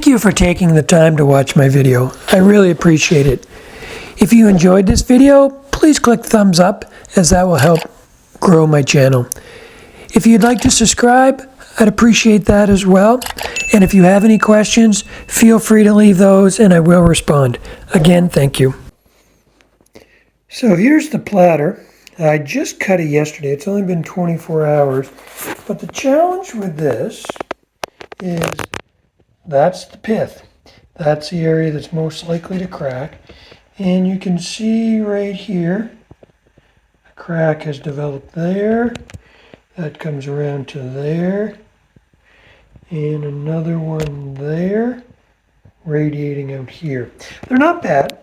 Thank you for taking the time to watch my video. I really appreciate it. If you enjoyed this video, please click thumbs up as that will help grow my channel. If you'd like to subscribe, I'd appreciate that as well. And if you have any questions, feel free to leave those and I will respond. Again, thank you. So here's the platter. I just cut it yesterday. It's only been 24 hours. But the challenge with this is that's the pith. That's the area that's most likely to crack. And you can see right here, a crack has developed there. That comes around to there. And another one there, radiating out here. They're not bad,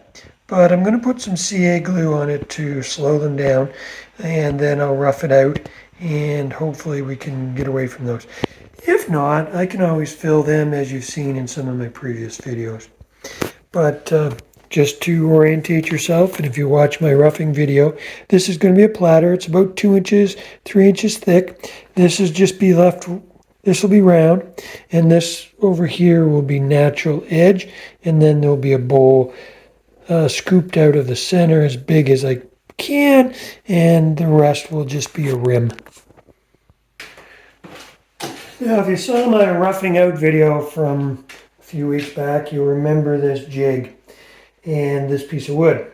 but I'm going to put some CA glue on it to slow them down. And then I'll rough it out and hopefully we can get away from those. If not, I can always fill them as you've seen in some of my previous videos. But just to orientate yourself, and if you watch my roughing video, this is going to be a platter. It's about 2 inches, 3 inches thick. This will be round, and this over here will be natural edge, and then there'll be a bowl scooped out of the center as big as I can, and the rest will just be a rim. Now, if you saw my roughing out video from a few weeks back, you'll remember this jig and this piece of wood.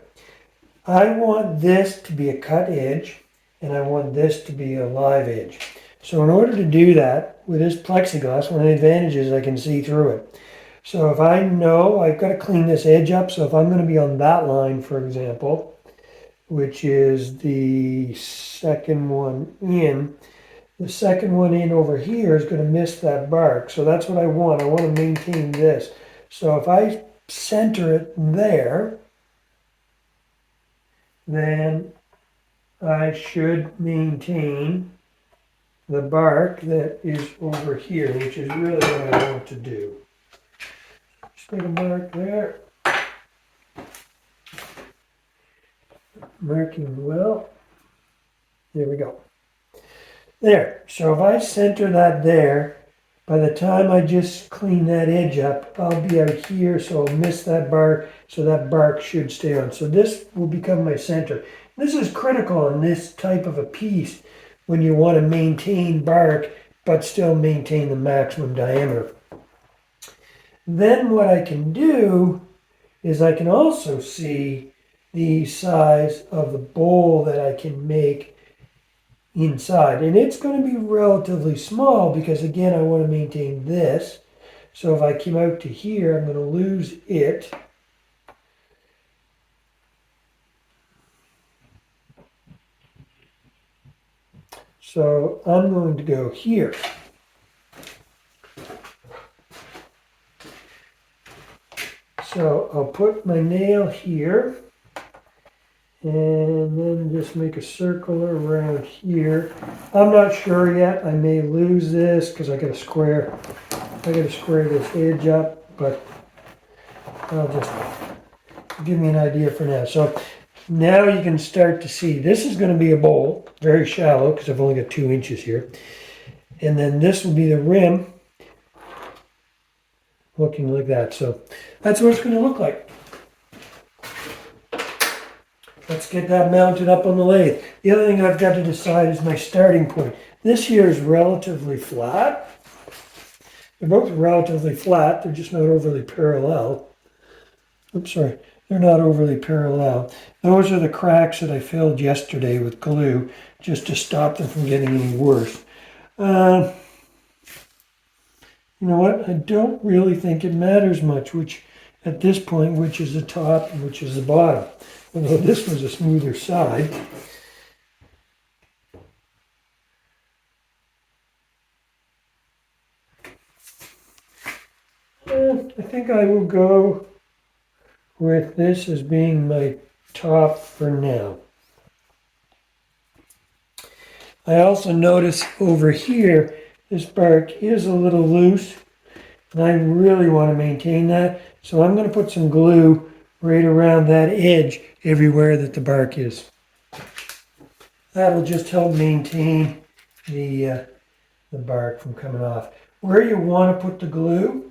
I want this to be a cut edge, and I want this to be a live edge. So in order to do that, with this plexiglass, one of the advantages is I can see through it. So if I know I've got to clean this edge up, so if I'm going to be on that line, for example, which is the second one in, the second one in over here is going to miss that bark. So that's what I want. I want to maintain this. So if I center it there, then I should maintain the bark that is over here, which is really what I want to do. Just make a mark there. Marking well. There we go. There. So if I center that there, by the time I just clean that edge up, I'll be out here, so I'll miss that bark, so that bark should stay on. So this will become my center. This is critical in this type of a piece when you want to maintain bark, but still maintain the maximum diameter. Then what I can do is I can also see the size of the bowl that I can make inside, and it's going to be relatively small because again I want to maintain this. So if I came out to here, I'm going to lose it. So I'm going to go here. So I'll put my nail here and then just make a circle around here. I'm not sure yet. I may lose this because I got to square this edge up, but I'll just give me an idea for now. So now you can start to see this is going to be a bowl, very shallow because I've only got 2 inches here. And then this will be the rim looking like that. So that's what it's going to look like. Let's get that mounted up on the lathe. The other thing I've got to decide is my starting point. This here is relatively flat. They're both relatively flat. They're just not overly parallel. Oops, sorry. They're not overly parallel. Those are the cracks that I filled yesterday with glue just to stop them from getting any worse. You know what? I don't really think it matters much which, at this point, which is the top and which is the bottom. Although this was a smoother side. I think I will go with this as being my top for now. I also notice over here, this bark is a little loose, and I really want to maintain that. So I'm going to put some glue right around that edge everywhere that the bark is. That'll just help maintain the bark from coming off. Where you want to put the glue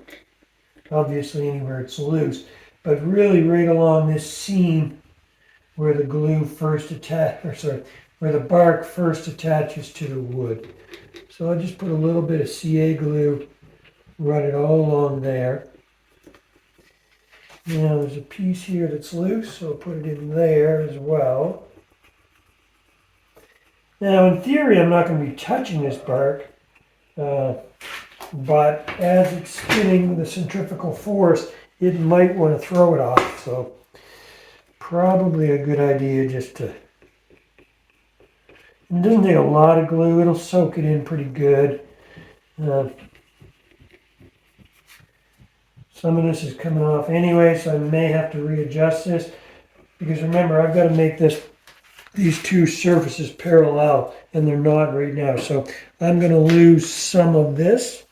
obviously anywhere it's loose, but really right along this seam where the glue first where the bark first attaches to the wood. So I'll just put a little bit of CA glue, run it all along there. Now there's a piece here that's loose, so I'll put it in there as well. Now in theory I'm not going to be touching this bark, but as it's spinning with the centrifugal force, it might want to throw it off, so probably a good idea just to... It doesn't take a lot of glue, it'll soak it in pretty good. Some of this is coming off anyway, so I may have to readjust this, because remember, I've got to make these two surfaces parallel, and they're not right now. So I'm going to lose some of this,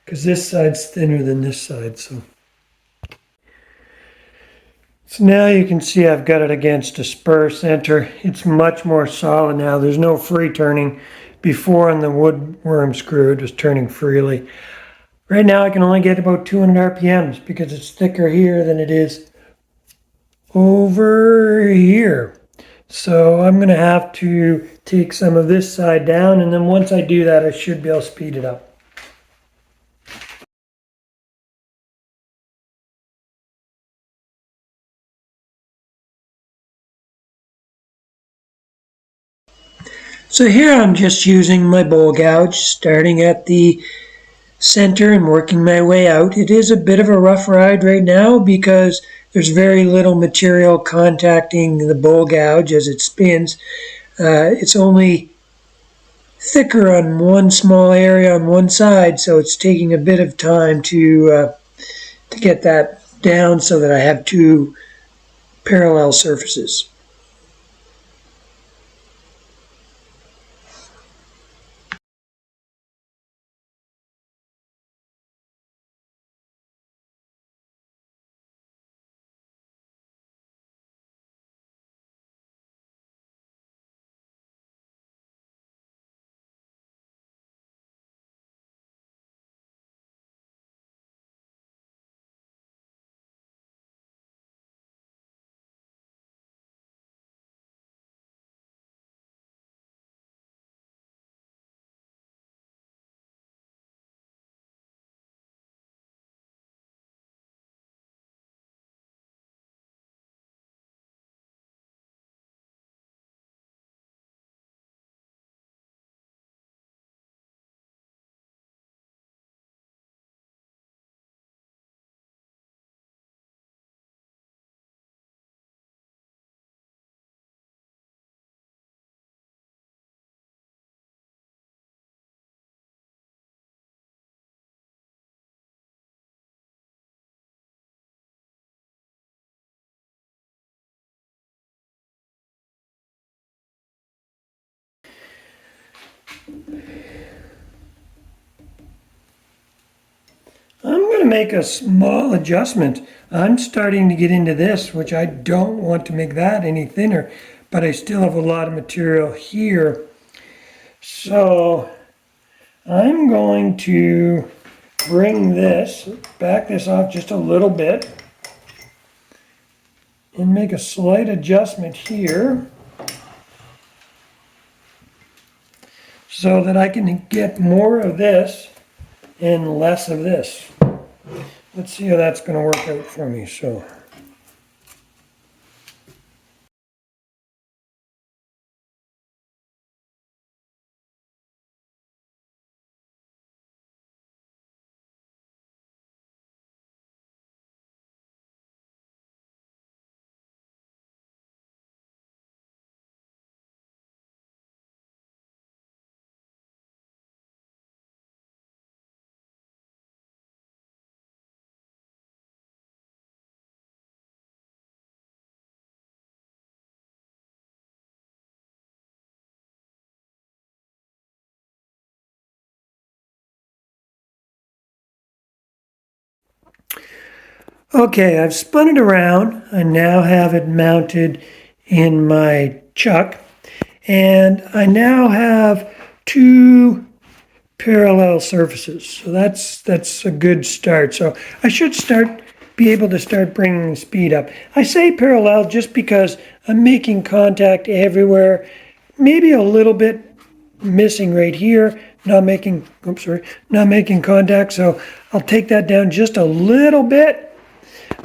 because this side's thinner than this side. So now you can see I've got it against a spur center. It's much more solid now. There's no free turning. Before on the wood worm screw, it was turning freely. Right now I can only get about 200 RPMs because it's thicker here than it is over here. So I'm going to have to take some of this side down, and then once I do that I should be able to speed it up. So here I'm just using my bowl gouge, starting at the center and working my way out. It is a bit of a rough ride right now because there's very little material contacting the bowl gouge as it spins. It's only thicker on one small area on one side, so it's taking a bit of time to get that down so that I have two parallel surfaces. I'm going to make a small adjustment. I'm starting to get into this, which I don't want to make that any thinner, but I still have a lot of material here. So I'm going to back this off just a little bit, and make a slight adjustment here so that I can get more of this and less of this. Let's see how that's going to work out for me. So okay, I've spun it around. I now have it mounted in my chuck, and I now have two parallel surfaces. So that's a good start. So I should be able to start bringing the speed up. I say parallel just because I'm making contact everywhere, maybe a little bit missing right here, not making contact. So I'll take that down just a little bit.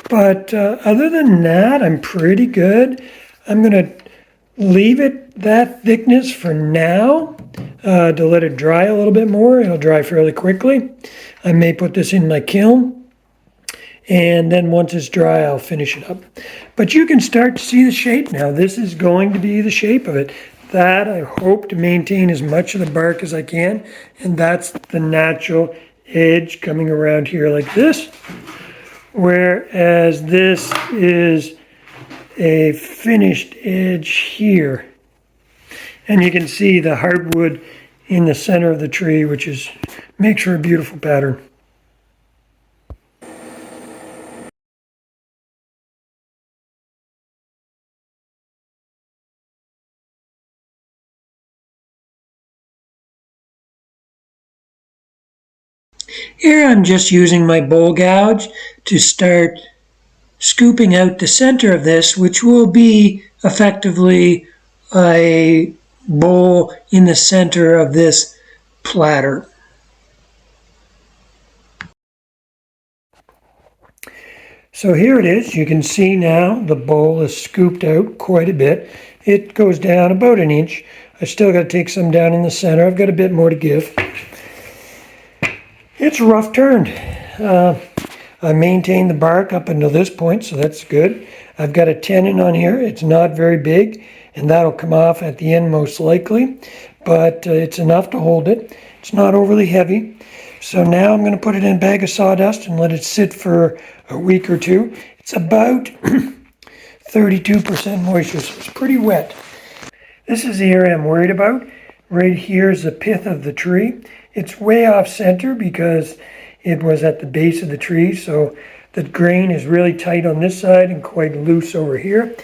But other than that, I'm pretty good. I'm going to leave it that thickness for now to let it dry a little bit more. It'll dry fairly quickly. I may put this in my kiln, and then once it's dry, I'll finish it up. But you can start to see the shape now. This is going to be the shape of it. That I hope to maintain as much of the bark as I can, and that's the natural edge coming around here like this. Whereas this is a finished edge here. And you can see the hardwood in the center of the tree, which makes for a beautiful pattern. Here I'm just using my bowl gouge to start scooping out the center of this, which will be effectively a bowl in the center of this platter. So here it is. You can see now the bowl is scooped out quite a bit. It goes down about an inch. I still got to take some down in the center. I've got a bit more to give. It's rough turned. I maintained the bark up until this point, so that's good. I've got a tenon on here. It's not very big, and that'll come off at the end most likely, but it's enough to hold it. It's not overly heavy. So now I'm going to put it in a bag of sawdust and let it sit for a week or two. It's about 32% moisture, so it's pretty wet. This is the area I'm worried about. Right here is the pith of the tree. It's way off center because it was at the base of the tree, so the grain is really tight on this side and quite loose over here.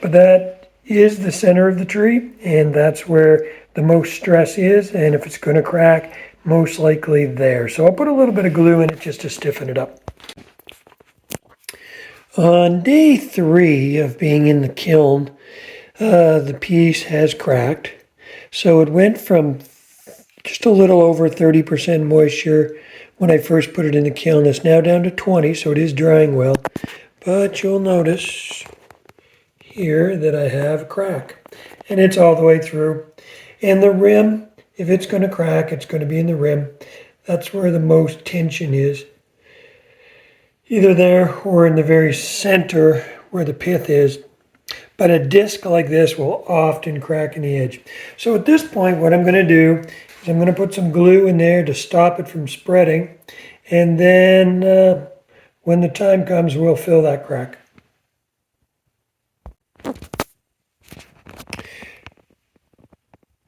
But that is the center of the tree, and that's where the most stress is, and if it's going to crack, most likely there. So I'll put a little bit of glue in it just to stiffen it up. On day 3 of being in the kiln, the piece has cracked. So it went from just a little over 30% moisture when I first put it in the kiln. It's now down to 20, so it is drying well. But you'll notice here that I have a crack, and it's all the way through. And the rim, if it's going to crack, it's going to be in the rim. That's where the most tension is. Either there or in the very center where the pith is. But a disc like this will often crack in the edge. So at this point, what I'm going to do is I'm going to put some glue in there to stop it from spreading. And then when the time comes, we'll fill that crack.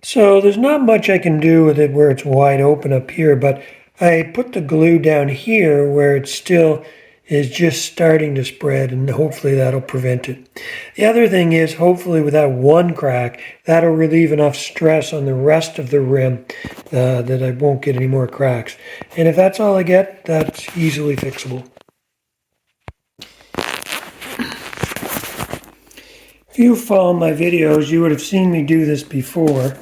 So there's not much I can do with it where it's wide open up here, but I put the glue down here where it still is just starting to spread, and hopefully that'll prevent it. The other thing is, hopefully with that one crack, that'll relieve enough stress on the rest of the rim that I won't get any more cracks. And if that's all I get, that's easily fixable. If you follow my videos, you would have seen me do this before.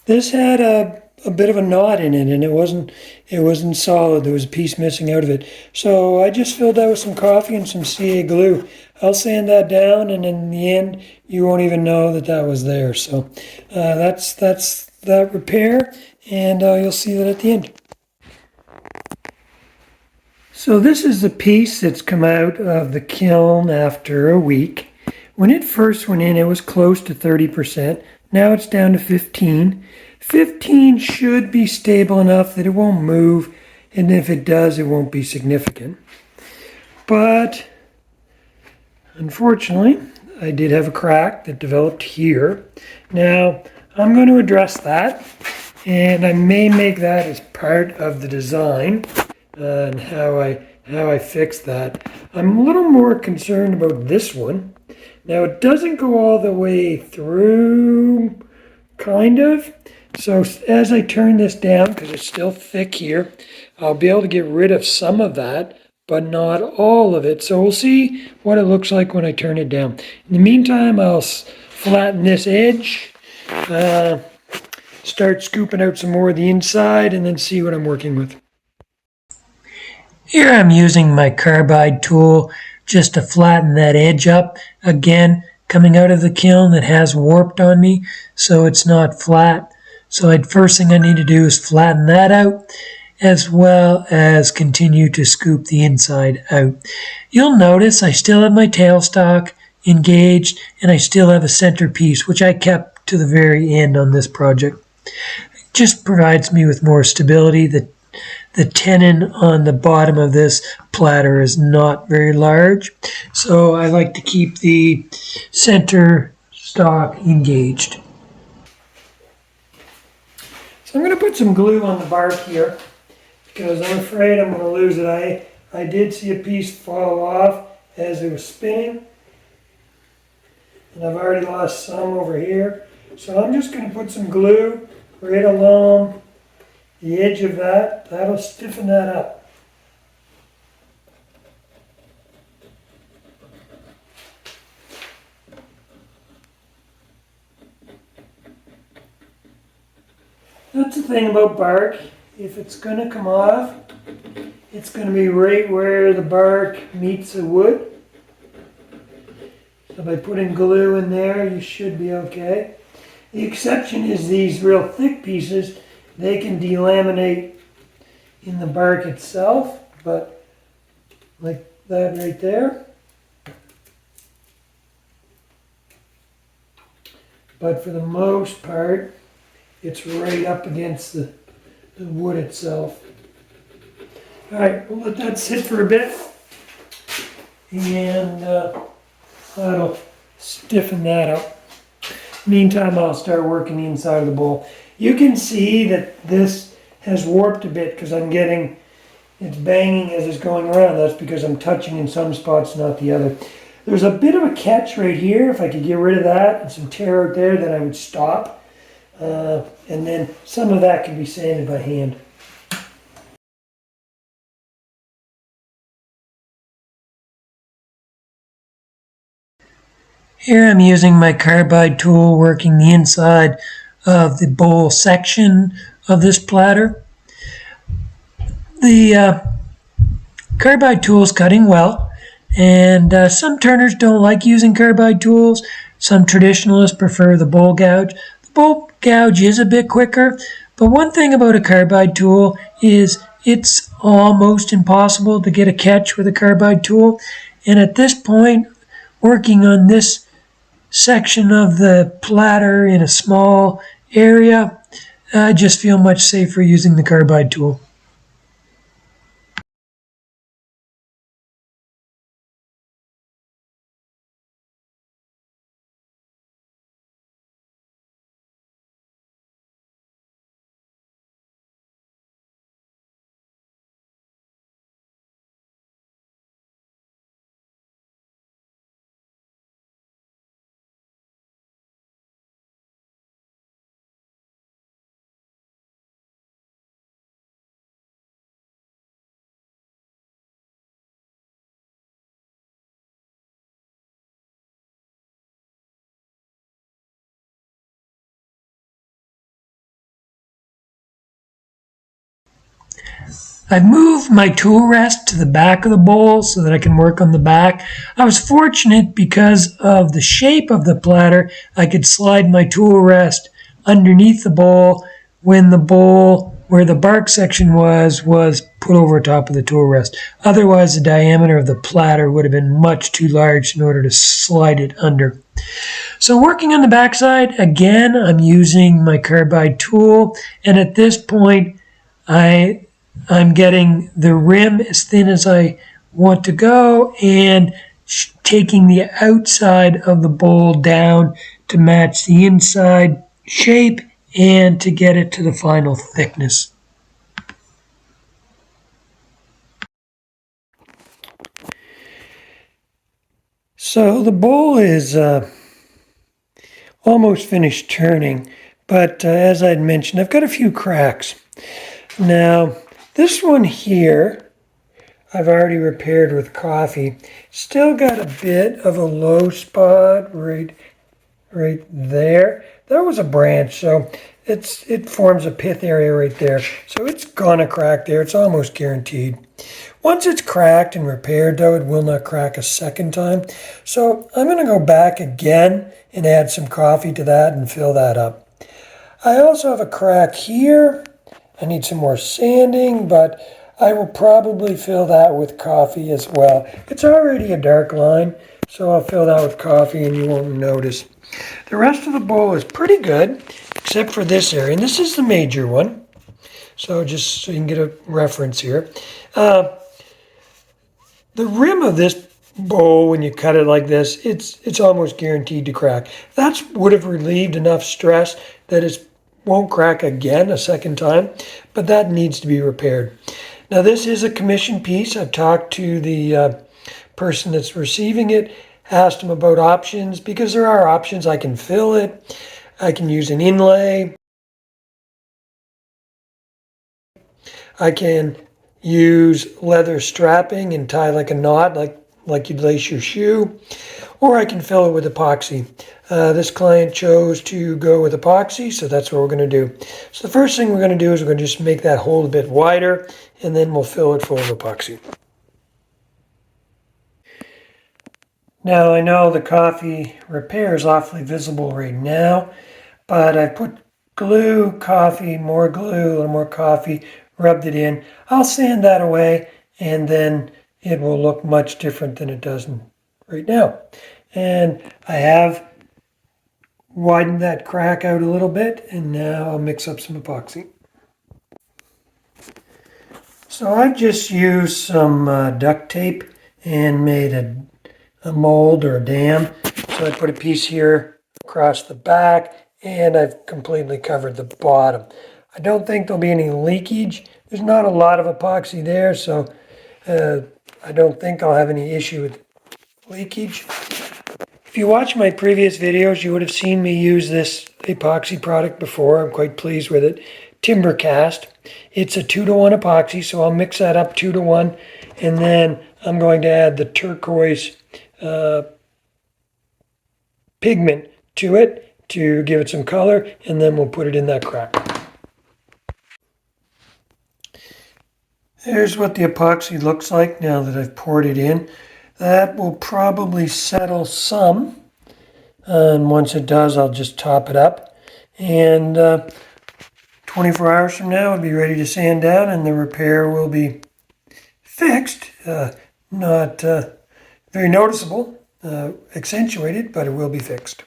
This had a bit of a knot in it, and it wasn't solid. There was a piece missing out of it. So I just filled that with some coffee and some CA glue. I'll sand that down, and in the end, you won't even know that that was there. So that's that repair, and you'll see that at the end. So this is the piece that's come out of the kiln after a week. When it first went in, it was close to 30%. Now it's down to 15. 15 should be stable enough that it won't move, and if it does, it won't be significant. But unfortunately, I did have a crack that developed here. Now, I'm going to address that, and I may make that as part of the design and how I fix that. I'm a little more concerned about this one. Now, it doesn't go all the way through kind of. So as I turn this down, because it's still thick here, I'll be able to get rid of some of that, but not all of it. So we'll see what it looks like when I turn it down. In the meantime, I'll flatten this edge, start scooping out some more of the inside, and then see what I'm working with. Here I'm using my carbide tool just to flatten that edge up. Again, coming out of the kiln, it has warped on me, so it's not flat. So first thing I need to do is flatten that out, as well as continue to scoop the inside out. You'll notice I still have my tailstock engaged, and I still have a centerpiece, which I kept to the very end on this project. It just provides me with more stability. The tenon on the bottom of this platter is not very large, so I like to keep the center stock engaged. So I'm going to put some glue on the bark here because I'm afraid I'm going to lose it. I did see a piece fall off as it was spinning, and I've already lost some over here. So I'm just going to put some glue right along the edge of that. That'll stiffen that up. That's the thing about bark. If it's going to come off, it's going to be right where the bark meets the wood. So by putting glue in there, you should be okay. The exception is these real thick pieces. They can delaminate in the bark itself, but like that right there. But for the most part, it's right up against the wood itself. All right, we'll let that sit for a bit, and that'll stiffen that up. Meantime, I'll start working the inside of the bowl. You can see that this has warped a bit because I'm getting, it's banging as it's going around. That's because I'm touching in some spots, not the other. There's a bit of a catch right here. If I could get rid of that and some tear out there, then I would stop. And then some of that can be sanded by hand. Here I'm using my carbide tool working the inside of the bowl section of this platter. The carbide tool is cutting well, and some turners don't like using carbide tools. Some traditionalists prefer the bowl gouge. The bowl gouge is a bit quicker, but one thing about a carbide tool is it's almost impossible to get a catch with a carbide tool. And at this point, working on this section of the platter in a small area, I just feel much safer using the carbide tool. I've moved my tool rest to the back of the bowl so that I can work on the back. I was fortunate because of the shape of the platter, I could slide my tool rest underneath the bowl when the bowl where the bark section was put over top of the tool rest. Otherwise, the diameter of the platter would have been much too large in order to slide it under. So working on the backside, again, I'm using my carbide tool, and at this point, I'm getting the rim as thin as I want to go and taking the outside of the bowl down to match the inside shape and to get it to the final thickness. So the bowl is almost finished turning, But as I'd mentioned, I've got a few cracks. Now, this one here, I've already repaired with coffee. Still got a bit of a low spot right there. That was a branch, so it forms a pith area right there. So it's gonna crack there. It's almost guaranteed. Once it's cracked and repaired, though, it will not crack a second time. So I'm gonna go back again and add some coffee to that and fill that up. I also have a crack here. I need some more sanding, but I will probably fill that with coffee as well. It's already a dark line, so I'll fill that with coffee and you won't notice. The rest of the bowl is pretty good, except for this area, and this is the major one. So just so you can get a reference here. The rim of this bowl, when you cut it like this, it's almost guaranteed to crack. That would have relieved enough stress that it won't crack again a second time, but that needs to be repaired. Now this is a commission piece. I've talked to the person that's receiving it, asked him about options, because there are options. I can fill it, I can use an inlay, I can use leather strapping and tie like a knot, like you'd lace your shoe, or I can fill it with epoxy. This client chose to go with epoxy, so that's what we're going to do. So the first thing we're going to do is we're going to just make that hole a bit wider, and then we'll fill it full of epoxy. Now I know the coffee repair is awfully visible right now, but I put glue, coffee, more glue, a little more coffee, rubbed it in. I'll sand that away and then it will look much different than it does right now. And I have widened that crack out a little bit, and now I'll mix up some epoxy. So I've just used some duct tape and made a mold or a dam. So I put a piece here across the back, and I've completely covered the bottom. I don't think there'll be any leakage. There's not a lot of epoxy there, so I don't think I'll have any issue with leakage. If you watch my previous videos, you would have seen me use this epoxy product before. I'm quite pleased with it. Timber Cast. It's a 2-to-1 epoxy, so I'll mix that up 2-to-1, and then I'm going to add the turquoise pigment to it to give it some color, and then we'll put it in that crack. Here's what the epoxy looks like now that I've poured it in. That will probably settle some, and once it does, I'll just top it up. And 24 hours from now, I'll be ready to sand down, and the repair will be fixed. Not very noticeable, accentuated, but it will be fixed.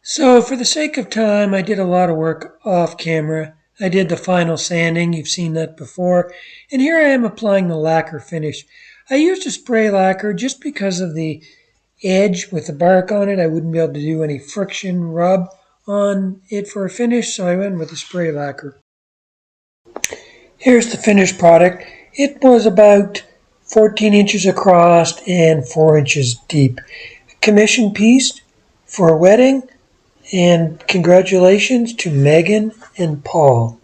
So for the sake of time, I did a lot of work off camera. I did the final sanding, you've seen that before, and here I am applying the lacquer finish. I used a spray lacquer just because of the edge with the bark on it. I wouldn't be able to do any friction rub on it for a finish, so I went with the spray lacquer. Here's the finished product. It was about 14 inches across and 4 inches deep. Commission piece for a wedding, and congratulations to Meagan and Paul.